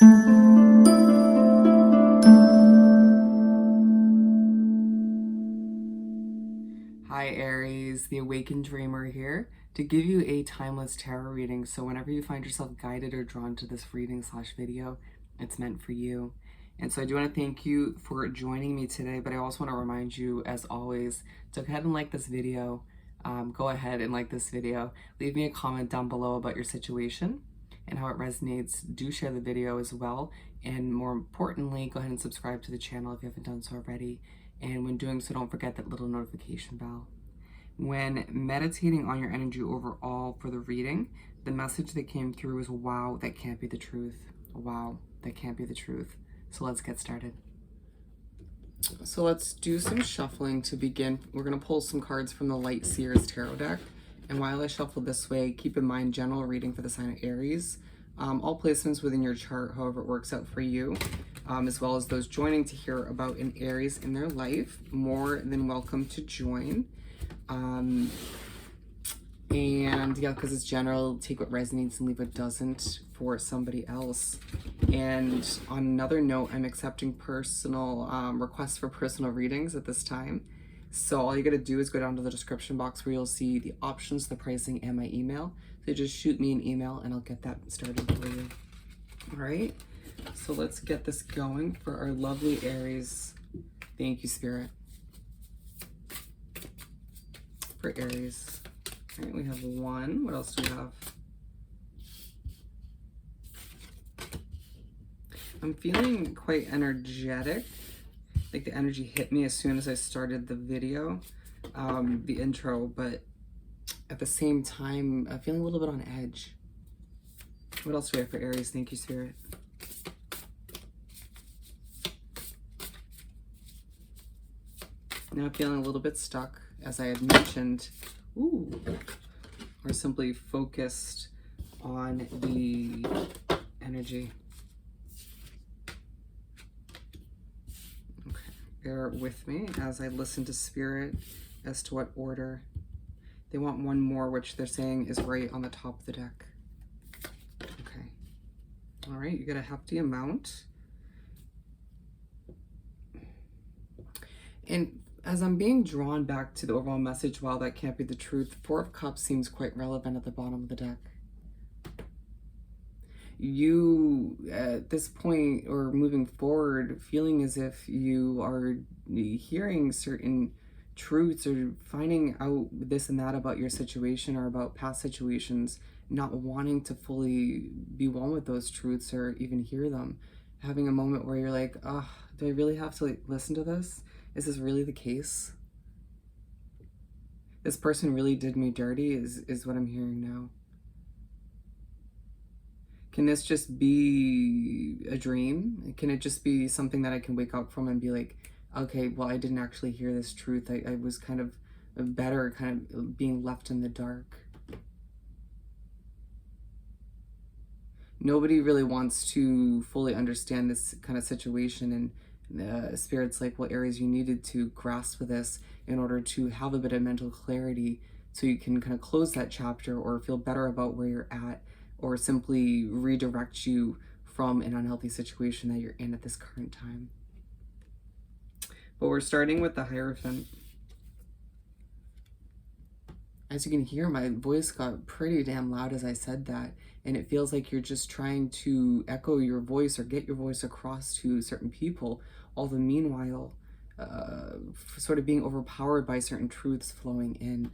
Hi Aries, the Awakened Dreamer here to give you a timeless tarot reading. So whenever you find yourself guided or drawn to this reading/video, it's meant for you. And so I do want to thank you for joining me today, but I also want to remind you, as always, to go ahead and like this video. Go ahead and like this video. Leave me a comment down below about your situation and how it resonates. Do share the video as well. And more importantly, go ahead and subscribe to the channel if you haven't done so already. And when doing so, don't forget that little notification bell. When meditating on your energy overall for the reading, the message that came through is, wow, that can't be the truth. Wow, that can't be the truth. So let's get started. So let's do some shuffling to begin. We're going to pull some cards from the Light Seers Tarot deck. And while I shuffle this way, keep in mind general reading for the sign of Aries. All placements within your chart, however it works out for you, as well as those joining to hear about an Aries in their life, more than welcome to join. And yeah, because it's general, take what resonates and leave what doesn't for somebody else. And on another note, I'm accepting personal requests for personal readings at this time. So all you gotta do is go down to the description box where you'll see the options, the pricing, and my email. So just shoot me an email and I'll get that started for you. All right, so let's get this going for our lovely Aries. Thank you, Spirit. For Aries. All right, we have one. What else do we have? I'm feeling quite energetic. Like the energy hit me as soon as I started the video, the intro, but at the same time, I'm feeling a little bit on edge. What else do we have for Aries? Thank you, Spirit. Now I'm feeling a little bit stuck, as I had mentioned. Ooh, or simply focused on the energy. Okay, bear with me as I listen to Spirit as to what order. They want one more, which they're saying is right on the top of the deck. Okay. All right, you get a hefty amount. And as I'm being drawn back to the overall message, while that can't be the truth, Four of Cups seems quite relevant at the bottom of the deck. You, at this point, or moving forward, feeling as if you are hearing certain truths or finding out this and that about your situation or about past situations, not wanting to fully be one with those truths or even hear them. Having a moment where you're like, oh, do I really have to listen to this? Is this really the case? This person really did me dirty is what I'm hearing now. Can this just be a dream? Can it just be something that I can wake up from and be like, okay, well, I didn't actually hear this truth. I was kind of better kind of being left in the dark. Nobody really wants to fully understand this kind of situation, and Spirit's like, well, Aries, you needed to grasp this in order to have a bit of mental clarity so you can kind of close that chapter or feel better about where you're at, or simply redirect you from an unhealthy situation that you're in at this current time. But we're starting with the Hierophant. As you can hear, my voice got pretty damn loud as I said that, and it feels like you're just trying to echo your voice or get your voice across to certain people, all the meanwhile sort of being overpowered by certain truths flowing in,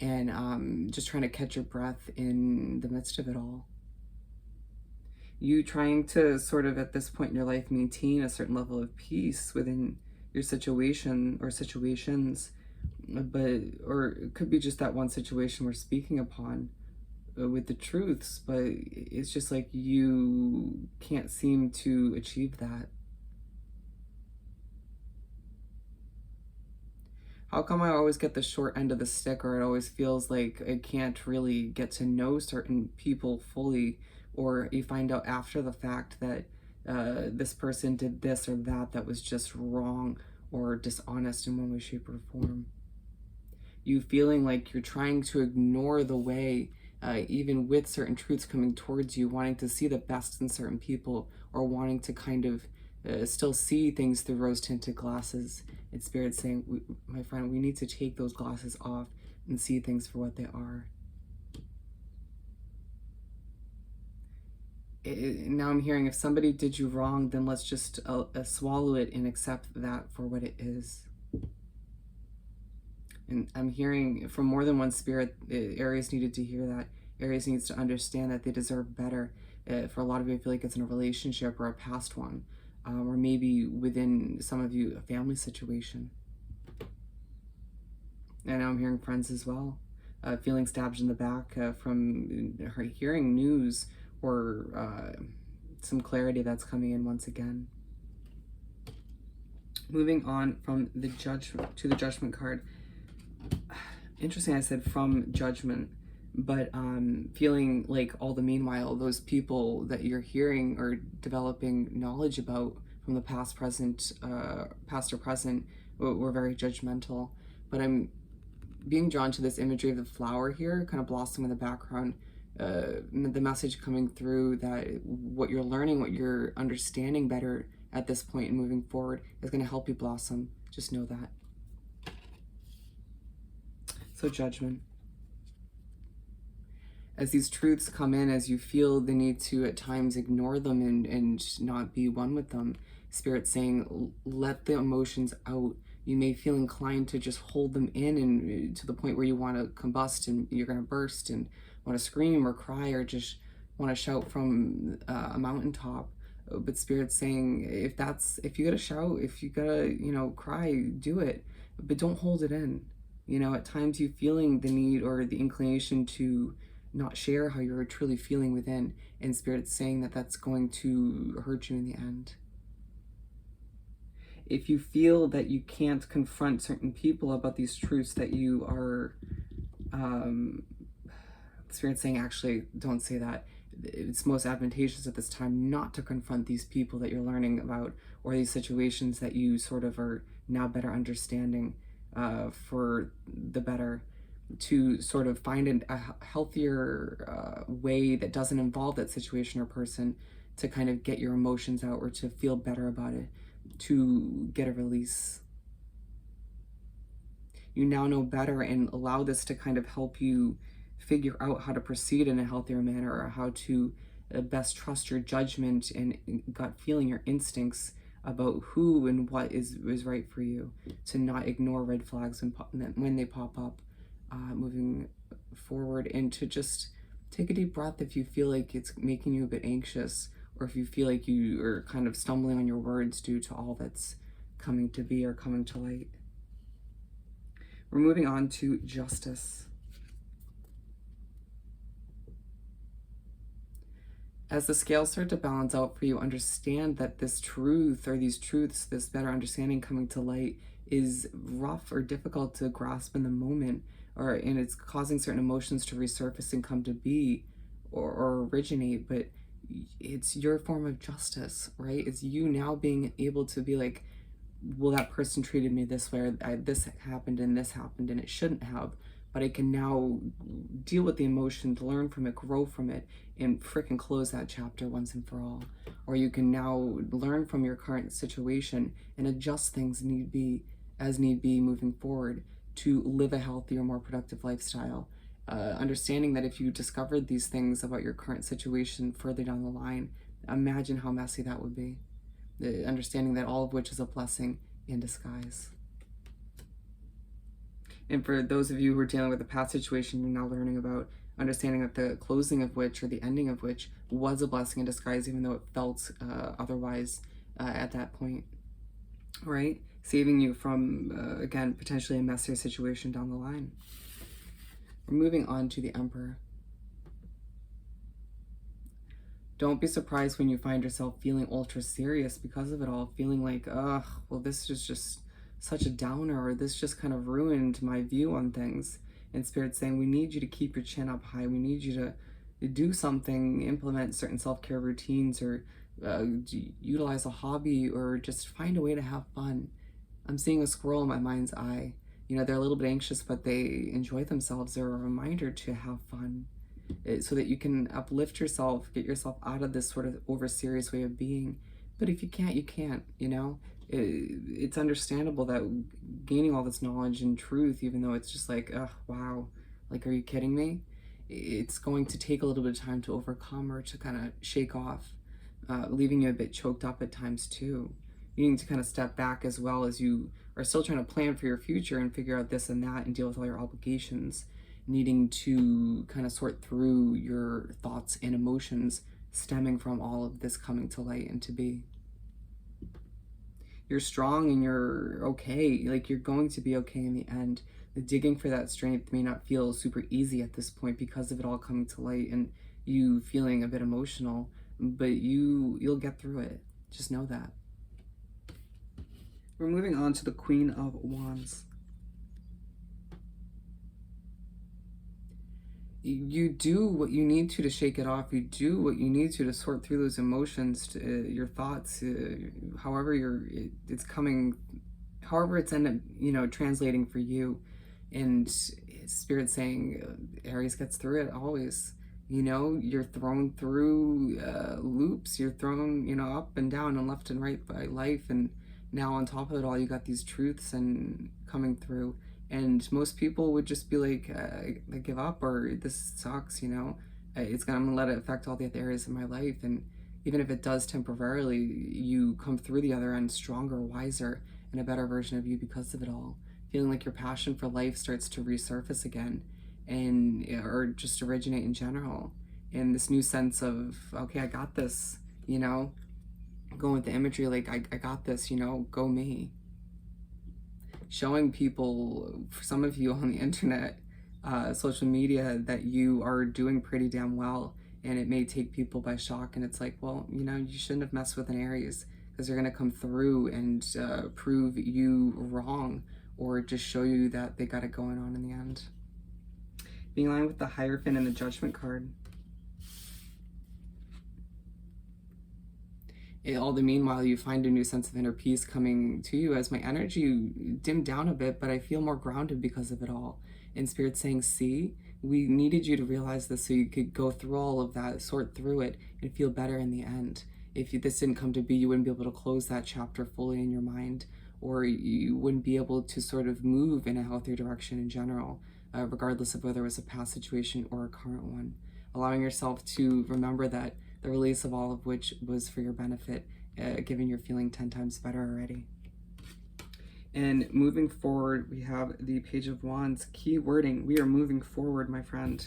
and just trying to catch your breath in the midst of it all. You trying to sort of at this point in your life maintain a certain level of peace within your situation or situations, or it could be just that one situation we're speaking upon with the truths, but it's just like you can't seem to achieve that. How come I always get the short end of the stick, or it always feels like I can't really get to know certain people fully, or you find out after the fact that this person did this or that was just wrong or dishonest in one way, shape, or form. You feeling like you're trying to ignore the way even with certain truths coming towards you, wanting to see the best in certain people, or wanting to kind of still see things through rose-tinted glasses. It's Spirit saying, my friend, we need to take those glasses off and see things for what they are. Now I'm hearing, if somebody did you wrong, then let's just swallow it and accept that for what it is. And I'm hearing from more than one spirit, Aries needed to hear that. Aries needs to understand that they deserve better. For a lot of you, I feel like it's in a relationship or a past one, or maybe within some of you, a family situation. And now I'm hearing friends as well, feeling stabbed in the back from her hearing news or some clarity that's coming in once again. Moving on from the Judgment to the Judgment card. Interesting, I said from Judgment, but feeling like all the meanwhile, those people that you're hearing or developing knowledge about from the past, present, past or present, were very judgmental. But I'm being drawn to this imagery of the flower here, kind of blossoming in the background. The message coming through that what you're learning, what you're understanding better at this point and moving forward is going to help you blossom. Just know that. So Judgment. As these truths come in, as you feel the need to at times ignore them and not be one with them, Spirit's saying, let the emotions out. You may feel inclined to just hold them in, and to the point where you want to combust and you're going to burst and want to scream or cry or just want to shout from a mountaintop. But Spirit's saying, if you gotta shout, if you gotta, cry, do it, but don't hold it in. At times you feeling the need or the inclination to not share how you're truly feeling within, and Spirit's saying that that's going to hurt you in the end. If you feel that you can't confront certain people about these truths that you are, Spirit's saying, actually, don't say that. It's most advantageous at this time not to confront these people that you're learning about, or these situations that you sort of are now better understanding for the better, to sort of find a healthier way that doesn't involve that situation or person, to kind of get your emotions out or to feel better about it, to get a release. You now know better, and allow this to kind of help you figure out how to proceed in a healthier manner, or how to best trust your judgment and gut feeling, your instincts about who and what is right for you, to not ignore red flags when they pop up, moving forward, and to just take a deep breath if you feel like it's making you a bit anxious, or if you feel like you are kind of stumbling on your words due to all that's coming to be or coming to light. We're moving on to Justice. As the scales start to balance out for you, understand that this truth, or these truths, this better understanding coming to light, is rough or difficult to grasp in the moment, and it's causing certain emotions to resurface and come to be, or originate. But it's your form of justice, right? It's you now being able to be like, well, that person treated me this way, or this happened and it shouldn't have, but I can now deal with the emotions, learn from it, grow from it, and freaking close that chapter once and for all. Or you can now learn from your current situation and adjust things as need be moving forward, to live a healthier, more productive lifestyle. Understanding that if you discovered these things about your current situation further down the line, imagine how messy that would be. Understanding that all of which is a blessing in disguise. And for those of you who are dealing with a past situation you're now learning about, understanding that the closing of which, or the ending of which, was a blessing in disguise, even though it felt otherwise at that point, right? Saving you from, again, potentially a messier situation down the line. We're moving on to the Emperor. Don't be surprised when you find yourself feeling ultra serious because of it all, feeling like, ugh, well, this is just such a downer, or this just kind of ruined my view on things. And Spirit's saying, we need you to keep your chin up high. We need you to do something, implement certain self-care routines, or utilize a hobby, or just find a way to have fun. I'm seeing a squirrel in my mind's eye. They're a little bit anxious, but they enjoy themselves. They're a reminder to have fun. so that you can uplift yourself, get yourself out of this sort of over serious way of being. But if you can't, you can't, you know? It's understandable that gaining all this knowledge and truth, even though it's just like, oh, wow, like, are you kidding me? It's going to take a little bit of time to overcome or to kind of shake off, leaving you a bit choked up at times too. You need to kind of step back as well as you are still trying to plan for your future and figure out this and that and deal with all your obligations, needing to kind of sort through your thoughts and emotions stemming from all of this coming to light and to be. You're strong and you're okay. Like, you're going to be okay in the end. The digging for that strength may not feel super easy at this point because of it all coming to light and you feeling a bit emotional, but you'll get through it. Just know that. We're moving on to the Queen of Wands. You do what you need to shake it off. You do what you need to sort through those emotions, to, your thoughts, however it's coming, however it's ended, translating for you. And Spirit saying, Aries gets through it always. You're thrown through loops. You're thrown, up and down and left and right by life. And now on top of it all, you got these truths and coming through. And most people would just be like, I give up, or this sucks, I'm gonna let it affect all the other areas of my life. And even if it does temporarily, you come through the other end stronger, wiser, and a better version of you because of it all. Feeling like your passion for life starts to resurface again, or just originate in general. And this new sense of, okay, I got this, going with the imagery, like, I got this, go me. Showing people, for some of you on the internet, social media, that you are doing pretty damn well, and it may take people by shock. And it's like, well, you shouldn't have messed with an Aries, because they're going to come through and prove you wrong, or just show you that they got it going on in the end. Being aligned with the Hierophant and the Judgment card. All the meanwhile, you find a new sense of inner peace coming to you as my energy dimmed down a bit, but I feel more grounded because of it all. And Spirit saying, see, we needed you to realize this so you could go through all of that, sort through it, and feel better in the end. If this didn't come to be, you wouldn't be able to close that chapter fully in your mind, or you wouldn't be able to sort of move in a healthier direction in general, regardless of whether it was a past situation or a current one. Allowing yourself to remember that the release of all of which was for your benefit, given you're feeling 10 times better already. And moving forward, we have the Page of Wands. Key wording, we are moving forward, my friend.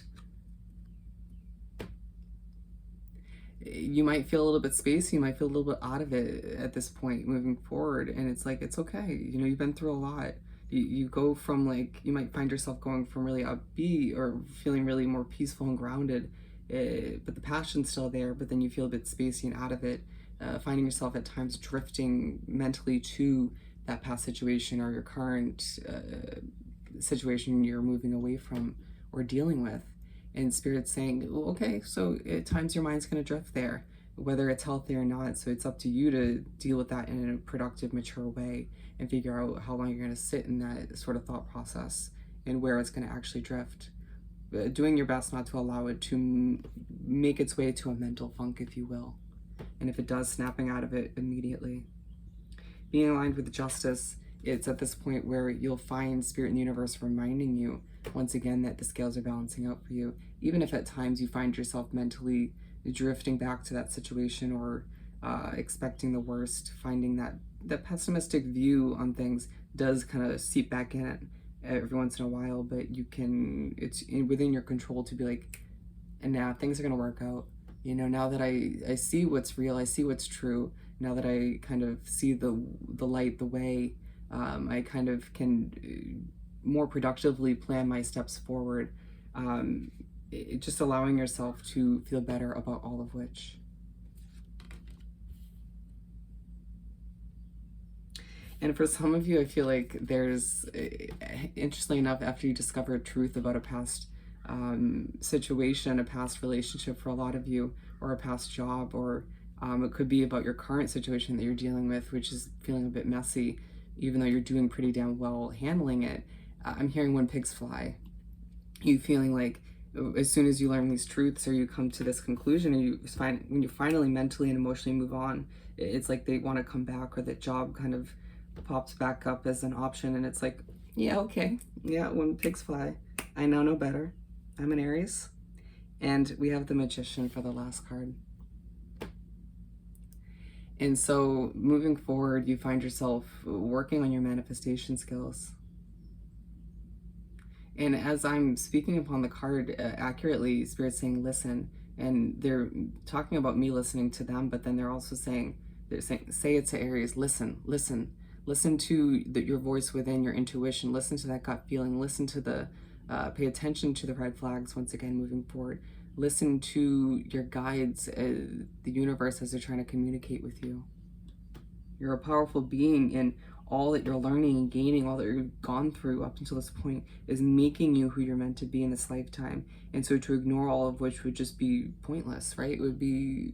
You might feel a little bit spacey, you might feel a little bit out of it at this point, moving forward. And it's like, it's okay. You've been through a lot. You go from, like, you might find yourself going from really upbeat or feeling really more peaceful and grounded, but the passion's still there, but then you feel a bit spacey and out of it, finding yourself at times drifting mentally to that past situation or your current situation you're moving away from or dealing with. And Spirit's saying, well, okay, so at times your mind's going to drift there, whether it's healthy or not. So it's up to you to deal with that in a productive, mature way and figure out how long you're going to sit in that sort of thought process and where it's going to actually drift. Doing your best not to allow it to make its way to a mental funk, if you will. And if it does, snapping out of it immediately. Being aligned with justice, it's at this point where you'll find Spirit in the universe reminding you once again that the scales are balancing out for you. Even if at times you find yourself mentally drifting back to that situation or expecting the worst, finding that the pessimistic view on things does kind of seep back in every once in a while, but it's within your control to be like, and now things are going to work out. Now that I see what's real, I see what's true, now that I kind of see the light, the way, I kind of can more productively plan my steps forward. Just allowing yourself to feel better about all of which. And for some of you, I feel like there's, interestingly enough, after you discover truth about a past situation, a past relationship for a lot of you, or a past job, or it could be about your current situation that you're dealing with, which is feeling a bit messy, even though you're doing pretty damn well handling it. I'm hearing when pigs fly. You feeling like as soon as you learn these truths or you come to this conclusion, and when you finally mentally and emotionally move on, it's like they want to come back, or that job kind of pops back up as an option, and it's like, yeah, okay, yeah, when pigs fly, I now know better. I'm an Aries, and we have the Magician for the last card. And so moving forward, you find yourself working on your manifestation skills. And as I'm speaking upon the card accurately, Spirit's saying, listen. And they're talking about me listening to them, but then they're also saying, say it to Aries, listen, listen. Listen to your voice within, your intuition. Listen to that gut feeling. Listen to pay attention to the red flags once again moving forward. Listen to your guides, the universe, as they're trying to communicate with you. You're a powerful being, and all that you're learning and gaining, all that you've gone through up until this point, is making you who you're meant to be in this lifetime. And so to ignore all of which would just be pointless, right? It would be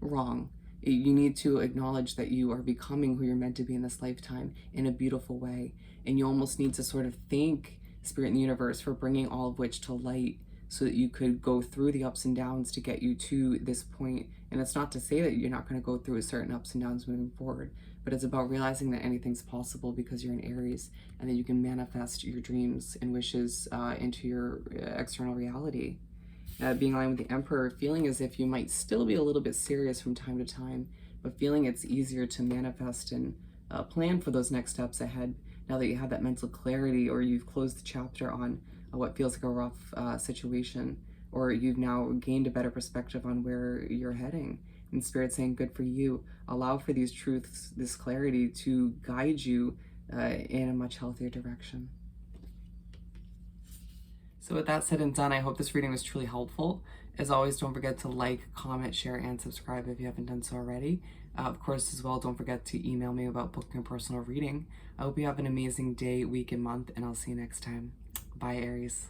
wrong. You need to acknowledge that you are becoming who you're meant to be in this lifetime in a beautiful way. And you almost need to sort of thank Spirit and the universe for bringing all of which to light, so that you could go through the ups and downs to get you to this point. And it's not to say that you're not going to go through certain ups and downs moving forward, but it's about realizing that anything's possible because you're an Aries, and that you can manifest your dreams and wishes into your external reality. Being aligned with the Emperor, feeling as if you might still be a little bit serious from time to time, but feeling it's easier to manifest and plan for those next steps ahead now that you have that mental clarity, or you've closed the chapter on what feels like a rough situation, or you've now gained a better perspective on where you're heading. And Spirit saying, good for you. Allow for these truths, this clarity, to guide you in a much healthier direction. So with that said and done, I hope this reading was truly helpful. As always, don't forget to like, comment, share, and subscribe if you haven't done so already. Of course, as well, don't forget to email me about booking a personal reading. I hope you have an amazing day, week, and month, and I'll see you next time. Bye, Aries.